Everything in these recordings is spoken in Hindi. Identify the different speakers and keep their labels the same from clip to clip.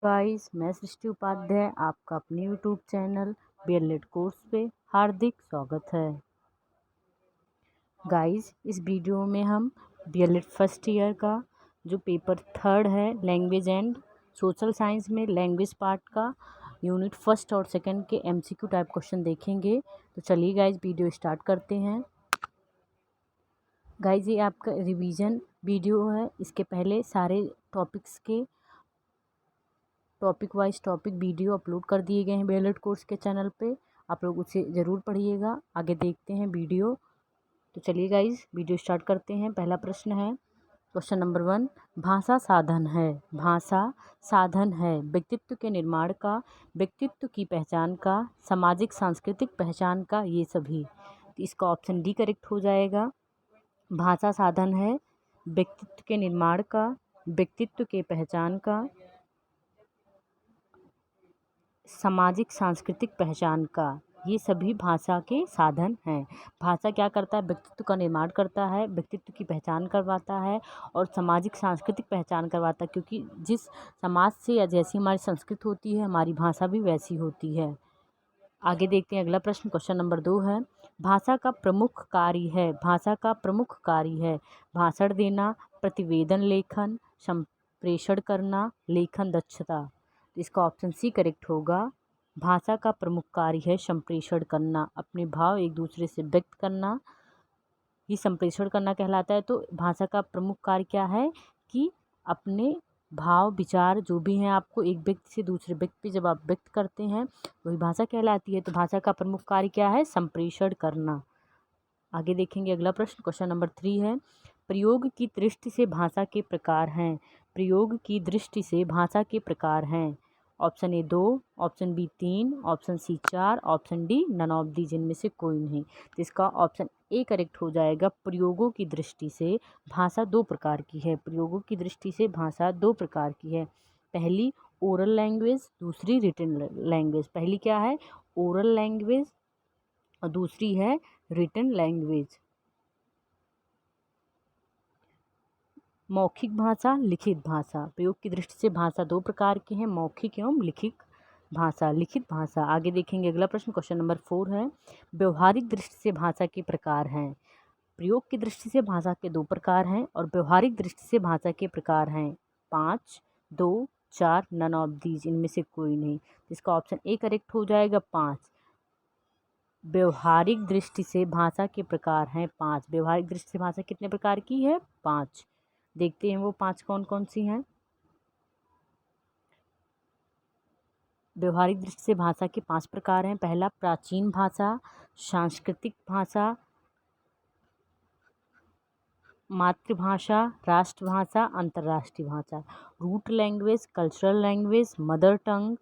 Speaker 1: गाइस, मैं सृष्टि उपाध्याय आपका अपने यूट्यूब चैनल बीएलएड कोर्स पे हार्दिक स्वागत है। गाइस, इस वीडियो में हम बीएलएड फर्स्ट ईयर का जो पेपर 3 है लैंग्वेज एंड सोशल साइंस में लैंग्वेज पार्ट का यूनिट फर्स्ट और सेकंड के एमसीक्यू टाइप क्वेश्चन देखेंगे। तो चलिए गाइस, वीडियो स्टार्ट करते हैं। गाइस, ये आपका रिवीजन वीडियो है। इसके पहले सारे टॉपिक्स के topic wise topic video upload कर दिए गए हैं बीएलएड कोर्स के चैनल पे। आप लोग उसे ज़रूर पढ़िएगा। आगे देखते हैं वीडियो। तो चलिए गाइस, वीडियो स्टार्ट करते हैं। पहला प्रश्न है, क्वेश्चन नंबर 1, भाषा साधन है। भाषा साधन है व्यक्तित्व के निर्माण का, व्यक्तित्व की पहचान का, सामाजिक सांस्कृतिक पहचान का, ये सभी। तो इसका ऑप्शन डी करेक्ट हो जाएगा। भाषा साधन है व्यक्तित्व के निर्माण का, व्यक्तित्व के पहचान का, सामाजिक सांस्कृतिक पहचान का, ये सभी भाषा के साधन हैं। भाषा क्या करता है? व्यक्तित्व का निर्माण करता है, व्यक्तित्व की पहचान करवाता है और सामाजिक सांस्कृतिक पहचान करवाता है, क्योंकि जिस समाज से या जैसी हमारी संस्कृति होती है, हमारी भाषा भी वैसी होती है। आगे देखते हैं अगला प्रश्न, क्वेश्चन नंबर 2 है, भाषा का प्रमुख कार्य है। भाषा का प्रमुख कार्य है भाषण देना, प्रतिवेदन लेखन, संप्रेषण करना, लेखन दक्षता। इसका ऑप्शन सी करेक्ट होगा। भाषा का प्रमुख कार्य है संप्रेषण करना, अपने भाव एक दूसरे से व्यक्त करना, ये संप्रेषण करना कहलाता है। तो भाषा का प्रमुख कार्य क्या है कि अपने भाव विचार जो भी हैं आपको एक व्यक्ति से दूसरे व्यक्ति पे जब आप व्यक्त करते हैं वही भाषा कहलाती है। तो भाषा का प्रमुख कार्य क्या है? संप्रेषण करना। आगे देखेंगे अगला प्रश्न, क्वेश्चन नंबर 3 है, प्रयोग की दृष्टि से भाषा के प्रकार हैं। प्रयोग की दृष्टि से भाषा के प्रकार हैं। Option A 2, option B 3, option C 4, option D none of the, जिनमें से कोई नहीं। तो इसका ऑप्शन ए करेक्ट हो जाएगा। प्रयोगों की दृष्टि से भाषा 2 प्रकार की है। प्रयोगों की दृष्टि से भाषा 2 प्रकार की है। पहली ओरल लैंग्वेज, दूसरी रिटन लैंग्वेज। पहली क्या है? ओरल लैंग्वेज और दूसरी है रिटन लैंग्वेज। मौखिक भाषा, लिखित भाषा। प्रयोग की दृष्टि से भाषा 2 प्रकार की है, मौखिक एवं लिखित भाषा। लिखित भाषा। आगे देखेंगे अगला प्रश्न, क्वेश्चन नंबर 4 है, व्यवहारिक दृष्टि से भाषा के प्रकार हैं। प्रयोग की दृष्टि से भाषा के 2 प्रकार हैं और व्यवहारिक दृष्टि से भाषा के प्रकार हैं 5, 2, 4, नन ऑफ दीज, इनमें से कोई नहीं। इसका ऑप्शन ए करेक्ट हो जाएगा 5। व्यवहारिक दृष्टि से भाषा के प्रकार हैं 5। व्यवहारिक दृष्टि से भाषा कितने प्रकार की है? 5। देखते हैं वो 5 कौन कौन सी हैं। व्यवहारिक दृष्टि से भाषा के 5 प्रकार हैं। पहला प्राचीन भाषा, सांस्कृतिक भाषा, मातृभाषा, राष्ट्रभाषा, अंतर्राष्ट्रीय भाषा। Root language, cultural language, mother tongue,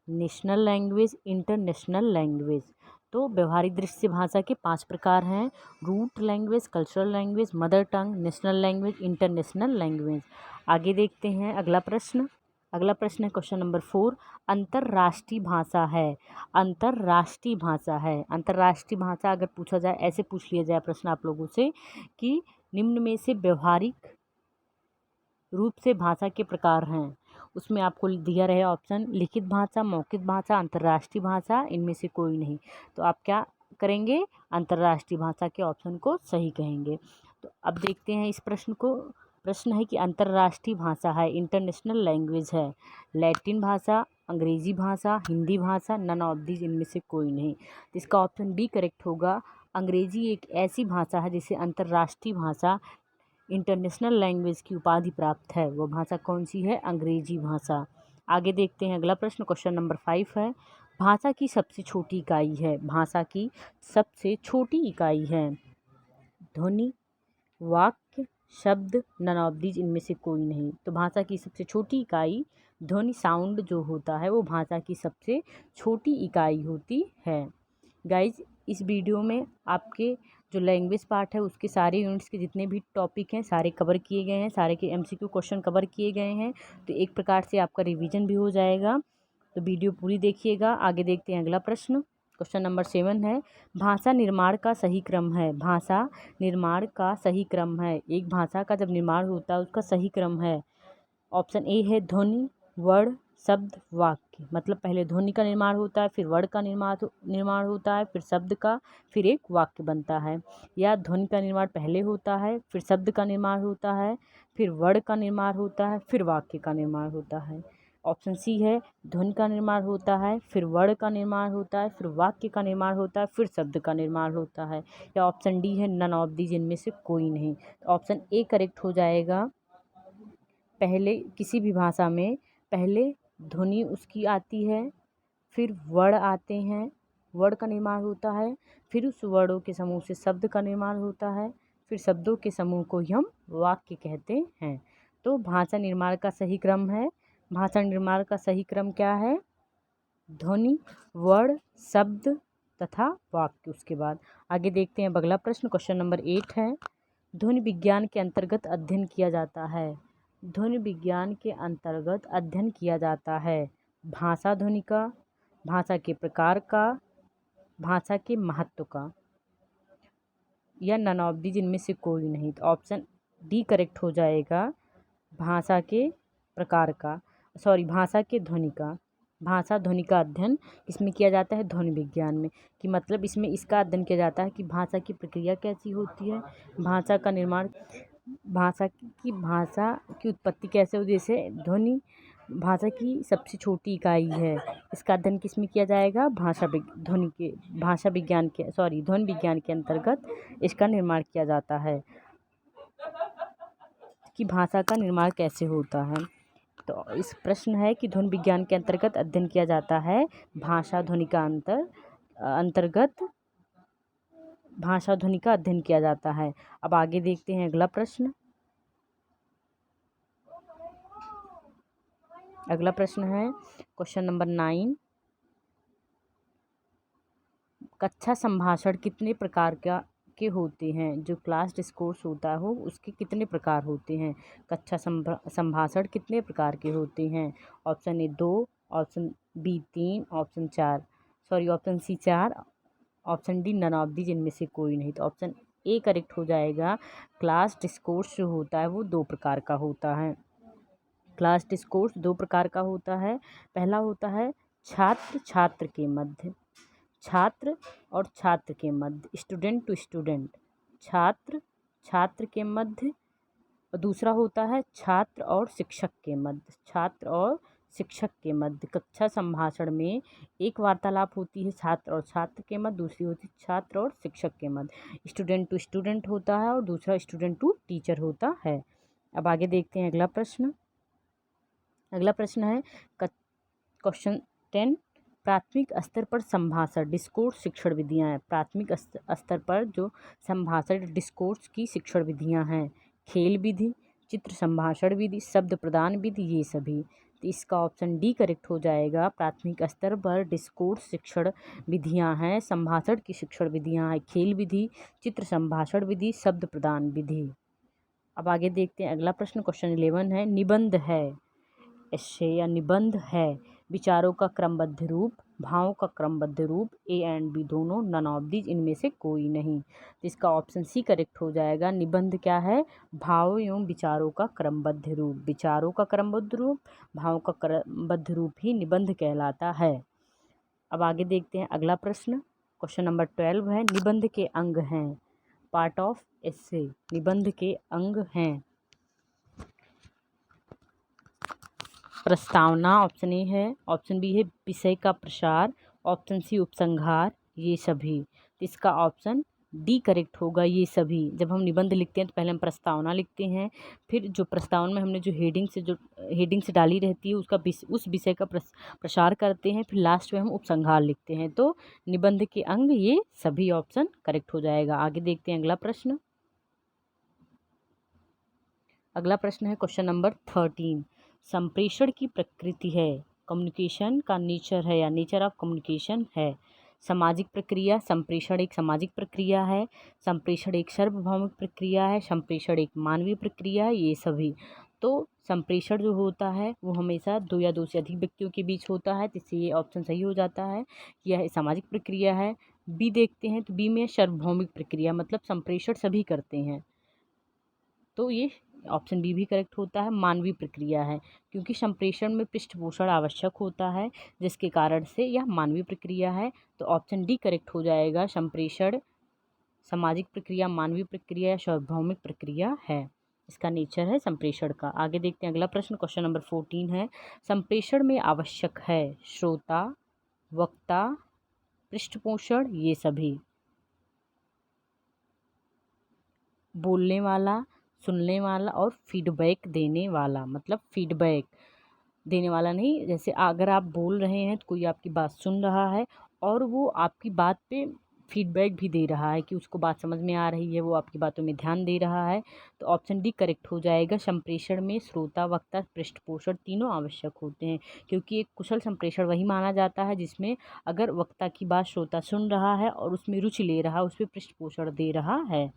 Speaker 1: national language, international language. तो व्यवहारिक दृष्टि से भाषा के 5 प्रकार हैं, root language, cultural language, mother tongue, national language, international language. आगे देखते हैं अगला प्रश्न। अगला प्रश्न है क्वेश्चन नंबर 4, अंतर्राष्ट्रीय भाषा है। अंतर्राष्ट्रीय भाषा है। अंतर्राष्ट्रीय भाषा अगर पूछा जाए, ऐसे पूछ लिया जाए प्रश्न आप लोगों से कि निम्न में से व्यवहारिक रूप से भाषा के प्रकार हैं, उसमें आपको दिया रहे ऑप्शन लिखित भाषा, मौखिक भाषा, अंतर्राष्ट्रीय भाषा, इनमें से कोई नहीं। तो आप क्या करेंगे? अंतर्राष्ट्रीय भाषा के ऑप्शन को सही कहेंगे। तो अब देखते हैं इस प्रश्न को। प्रश्न है कि अंतर्राष्ट्रीय भाषा है, इंटरनेशनल लैंग्वेज है, लैटिन भाषा, अंग्रेजी भाषा, हिंदी भाषा, नन ऑफ दीज, इनमें से कोई नहीं। तो इसका ऑप्शन बी करेक्ट होगा। अंग्रेजी एक ऐसी भाषा है जिसे अंतर्राष्ट्रीय भाषा, इंटरनेशनल लैंग्वेज की उपाधि प्राप्त है। वह भाषा कौन सी है? अंग्रेजी भाषा। आगे देखते हैं अगला प्रश्न, क्वेश्चन नंबर 5 है, भाषा की सबसे छोटी इकाई है। भाषा की सबसे छोटी इकाई है ध्वनि, वाक्य, शब्द, नन ऑफ दीज, इनमें से कोई नहीं। तो भाषा की सबसे छोटी इकाई ध्वनि, साउंड जो होता है वो भाषा की सबसे छोटी इकाई होती है। गाइज, इस वीडियो में आपके जो लैंग्वेज पार्ट है उसके सारे यूनिट्स के जितने भी टॉपिक हैं सारे कवर किए गए हैं, सारे के एमसीक्यू क्वेश्चन कवर किए गए हैं। तो एक प्रकार से आपका रिवीजन भी हो जाएगा। तो वीडियो पूरी देखिएगा। आगे देखते हैं अगला प्रश्न, क्वेश्चन नंबर 7 है, भाषा निर्माण का सही क्रम है। भाषा निर्माण का सही क्रम है। एक भाषा का जब निर्माण होता है उसका सही क्रम है। ऑप्शन ए है ध्वनि, वर्ड, शब्द, वाक्य। मतलब पहले ध्वनि का निर्माण होता है, फिर वर्ड का निर्माण होता है, फिर शब्द का, फिर एक वाक्य बनता है। या ध्वनि का निर्माण पहले होता है, फिर शब्द का निर्माण होता है, फिर वर्ड का निर्माण होता है, फिर वाक्य का निर्माण होता है। ऑप्शन सी है, ध्वनि का निर्माण होता है, फिर वर्ड का निर्माण होता है, फिर वाक्य का निर्माण होता है, फिर शब्द का निर्माण होता है। या ऑप्शन डी है, नन ऑफ दीज, इनमें से कोई नहीं। तो ऑप्शन ए करेक्ट हो जाएगा। पहले किसी भी भाषा में पहले ध्वनि उसकी आती है, फिर वर्ण आते हैं, वर्ण का निर्माण होता है, फिर उस वर्णों के समूह से शब्द का निर्माण होता है, फिर शब्दों के समूह को ही हम वाक्य कहते हैं। तो भाषा निर्माण का सही क्रम है, भाषा निर्माण का सही क्रम क्या है? ध्वनि, वर्ण, शब्द तथा वाक्य। उसके बाद आगे देखते हैं अगला प्रश्न, क्वेश्चन नंबर 8 है। ध्वनि विज्ञान के अंतर्गत अध्ययन किया जाता है। ध्वनि विज्ञान के अंतर्गत अध्ययन किया जाता है भाषा ध्वनि का, भाषा के प्रकार का, भाषा के महत्व का, या नन ऑफ दी, जिनमें से कोई नहीं। तो ऑप्शन डी करेक्ट हो जाएगा, भाषा के प्रकार का, सॉरी भाषा के ध्वनि का। भाषा ध्वनि का अध्ययन किसमें किया जाता है? ध्वनि विज्ञान में। कि मतलब इसमें इसका अध्ययन किया जाता है कि भाषा की प्रक्रिया कैसी होती है, भाषा का निर्माण, भाषा की उत्पत्ति कैसे होती है। जैसे ध्वनि भाषा की सबसे छोटी इकाई है, इसका अध्ययन किसमें किया जाएगा? भाषा विज्ञान के ध्वनि विज्ञान के अंतर्गत इसका निर्माण किया जाता है कि भाषा का निर्माण कैसे होता है। तो इस प्रश्न है कि ध्वनि विज्ञान के अंतर्गत अध्ययन किया जाता है भाषा ध्वनि का अंतर्गत भाषा ध्वनि का अध्ययन किया जाता है। अब आगे देखते हैं अगला प्रश्न। अगला प्रश्न है क्वेश्चन नंबर 9। कक्षा संभाषण कितने प्रकार के होते हैं? जो क्लास डिस्कोर्स होता हो उसके कितने प्रकार होते हैं? कक्षा संभाषण कितने प्रकार के होते हैं? Option A 2, option B 3, option C 4, option D none of the, जिनमें से कोई नहीं। तो ऑप्शन ए करेक्ट हो जाएगा। क्लास डिस्कोर्स जो होता है वो 2 प्रकार का होता है। क्लास डिस्कोर्स 2 प्रकार का होता है। पहला होता है छात्र छात्र के मध्य, छात्र और छात्र के मध्य, स्टूडेंट टू स्टूडेंट, छात्र छात्र के मध्य। और दूसरा होता है छात्र और शिक्षक के मध्य, छात्र और शिक्षक के मध्य। कक्षा संभाषण में एक वार्तालाप होती है छात्र और छात्र के मध्य, दूसरी होती है छात्र और शिक्षक के मध्य। स्टूडेंट टू स्टूडेंट होता है और दूसरा स्टूडेंट टू टीचर होता है। अब आगे देखते हैं अगला प्रश्न। अगला प्रश्न है क्वेश्चन 10। प्राथमिक स्तर पर संभाषण डिस्कोर्स शिक्षण विधियाँ हैं। प्राथमिक स्तर पर जो संभाषण डिस्कोर्स की शिक्षण विधियाँ हैं, खेल विधि, चित्र संभाषण विधि, शब्द प्रदान विधि, ये सभी। तो इसका ऑप्शन डी करेक्ट हो जाएगा। प्राथमिक स्तर पर डिस्कोर्स शिक्षण विधियाँ हैं, संभाषण की शिक्षण विधियाँ हैं, खेल विधि, चित्र संभाषण विधि, शब्द प्रदान विधि। अब आगे देखते हैं अगला प्रश्न, क्वेश्चन 11 है। निबंध है एस्से या निबंध है विचारों का क्रमबद्ध रूप, भावों का क्रमबद्ध रूप, ए एंड बी दोनों, नन ऑफ दीज, इनमें से कोई नहीं। तो इसका ऑप्शन सी करेक्ट हो जाएगा। निबंध क्या है? भावों एवं विचारों का क्रमबद्ध रूप, विचारों का क्रमबद्ध रूप, भावों का क्रमबद्ध रूप ही निबंध कहलाता है। अब आगे देखते हैं अगला प्रश्न, क्वेश्चन नंबर 12 है। निबंध के अंग हैं, पार्ट ऑफ एस्से, निबंध के अंग हैं। प्रस्तावना ऑप्शन ए है, ऑप्शन बी है विषय का प्रसार, ऑप्शन सी उपसंहार, ये सभी। तो इसका ऑप्शन डी करेक्ट होगा। ये सभी जब हम निबंध लिखते हैं तो पहले हम प्रस्तावना लिखते हैं, फिर जो प्रस्तावना में हमने जो हेडिंग से डाली रहती है उसका उस विषय का प्रसार करते हैं, फिर लास्ट में हम उपसंहार लिखते हैं। तो निबंध के अंग ये सभी, ऑप्शन करेक्ट हो जाएगा। आगे देखते हैं अगला प्रश्न। अगला प्रश्न है क्वेश्चन नंबर 13। संप्रेषण की प्रकृति है, कम्युनिकेशन का नेचर है या नेचर ऑफ कम्युनिकेशन है। सामाजिक प्रक्रिया, संप्रेषण एक सामाजिक प्रक्रिया है, संप्रेषण एक सार्वभौमिक प्रक्रिया है, संप्रेषण एक मानवीय प्रक्रिया है, ये सभी। तो संप्रेषण जो होता है वो हमेशा 2 या 2 से अधिक व्यक्तियों के बीच होता है, जिससे ये ऑप्शन सही हो जाता है कि यह सामाजिक प्रक्रिया है। बी देखते हैं तो बी में सार्वभौमिक प्रक्रिया, मतलब संप्रेषण सभी करते हैं, तो ये ऑप्शन बी भी करेक्ट होता है, मानवीय प्रक्रिया है, क्योंकि संप्रेषण में पृष्ठपोषण आवश्यक होता है, जिसके कारण से यह मानवीय प्रक्रिया है। तो ऑप्शन डी करेक्ट हो जाएगा, संप्रेषण सामाजिक प्रक्रिया, मानवीय प्रक्रिया या सार्वभौमिक प्रक्रिया है। इसका नेचर है संप्रेषण का। आगे देखते हैं अगला प्रश्न, क्वेश्चन नंबर 14 है, संप्रेषण में आवश्यक है श्रोता, वक्ता, पृष्ठपोषण, ये सभी। बोलने वाला, सुनने वाला और फीडबैक देने वाला, मतलब फीडबैक देने वाला नहीं, जैसे अगर आप बोल रहे हैं तो कोई आपकी बात सुन रहा है और वो आपकी बात पे फीडबैक भी दे रहा है कि उसको बात समझ में आ रही है, वो आपकी बातों में ध्यान दे रहा है। तो ऑप्शन डी करेक्ट हो जाएगा, संप्रेषण में श्रोता, वक्ता, पृष्ठपोषण तीनों आवश्यक होते हैं, क्योंकि एक कुशल संप्रेषण वही माना जाता है जिसमें अगर वक्ता की बात श्रोता सुन रहा है और उसमें रुचि ले रहा है, उस पर पृष्ठपोषण दे रहा है।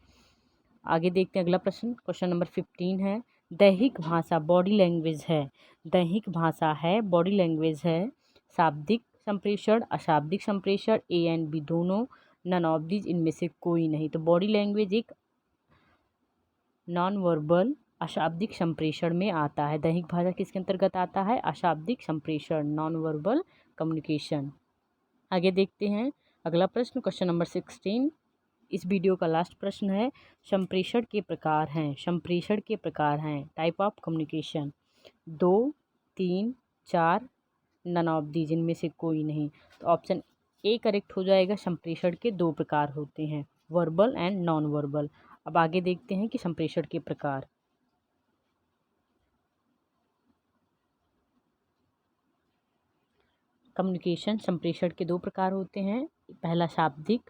Speaker 1: आगे देखते हैं अगला प्रश्न, क्वेश्चन नंबर 15 है, दैहिक भाषा बॉडी लैंग्वेज है, दैहिक भाषा है बॉडी लैंग्वेज है, शाब्दिक संप्रेषण, अशाब्दिक संप्रेषण, ए एंड बी दोनों, नन ऑफ दीज इनमें से कोई नहीं। तो बॉडी लैंग्वेज एक नॉन वर्बल अशाब्दिक संप्रेषण में आता है। दैहिक भाषा किसके अंतर्गत आता है? अशाब्दिक संप्रेषण, नॉन वर्बल कम्युनिकेशन। आगे देखते हैं अगला प्रश्न, क्वेश्चन नंबर 16। इस वीडियो का लास्ट प्रश्न है, संप्रेषण के प्रकार हैं, संप्रेषण के प्रकार हैं, type of communication, 2, 3, 4, none of these इनमें से कोई नहीं। तो ऑप्शन ए करेक्ट हो जाएगा, संप्रेषण के 2 प्रकार होते हैं, वर्बल एंड नॉन वर्बल। अब आगे देखते हैं कि संप्रेषण के प्रकार। कम्युनिकेशन संप्रेषण के 2 प्रकार होते हैं, पहला शाब्दिक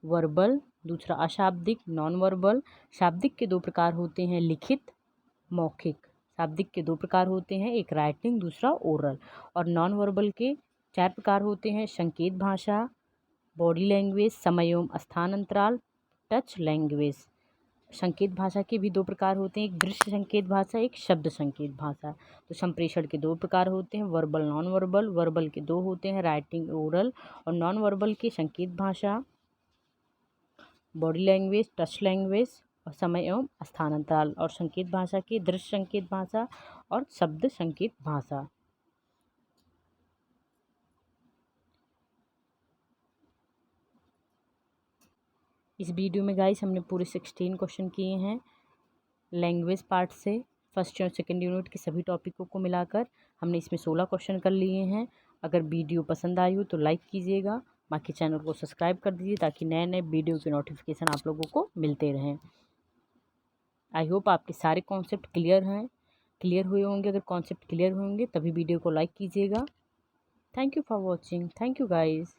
Speaker 1: वर्बल, दूसरा अशाब्दिक नॉन वर्बल। शाब्दिक के 2 प्रकार होते हैं, लिखित, मौखिक। शाब्दिक के 2 प्रकार होते हैं, एक राइटिंग, दूसरा ओरल। और नॉन वर्बल के 4 प्रकार होते हैं, संकेत भाषा, बॉडी लैंग्वेज, समय एवं स्थान अंतराल, टच लैंग्वेज। संकेत भाषा के भी 2 प्रकार होते हैं, एक दृश्य संकेत भाषा, एक शब्द संकेत भाषा। तो संप्रेषण के 2 प्रकार होते हैं, वर्बल नॉन वर्बल। वर्बल के 2 होते हैं, राइटिंग ओरल। और नॉन वर्बल के संकेत भाषा, बॉडी लैंग्वेज, टच लैंग्वेज और समय एवं स्थानांतराल। और संकेत भाषा के दृश्य संकेत भाषा और शब्द संकेत भाषा। इस वीडियो में गाइस हमने पूरे 16 क्वेश्चन किए हैं लैंग्वेज पार्ट से, फर्स्ट और सेकेंड यूनिट के सभी टॉपिकों को मिलाकर हमने इसमें 16 क्वेश्चन कर लिए हैं। अगर वीडियो पसंद आई हो तो लाइक कीजिएगा, बाकी चैनल को सब्सक्राइब कर दीजिए ताकि नए नए वीडियो के नोटिफिकेशन आप लोगों को मिलते रहें। आई होप आपके सारे कॉन्सेप्ट क्लियर हुए होंगे। अगर कॉन्सेप्ट क्लियर होंगे तभी वीडियो को लाइक कीजिएगा। Thank you for watching, thank you guys.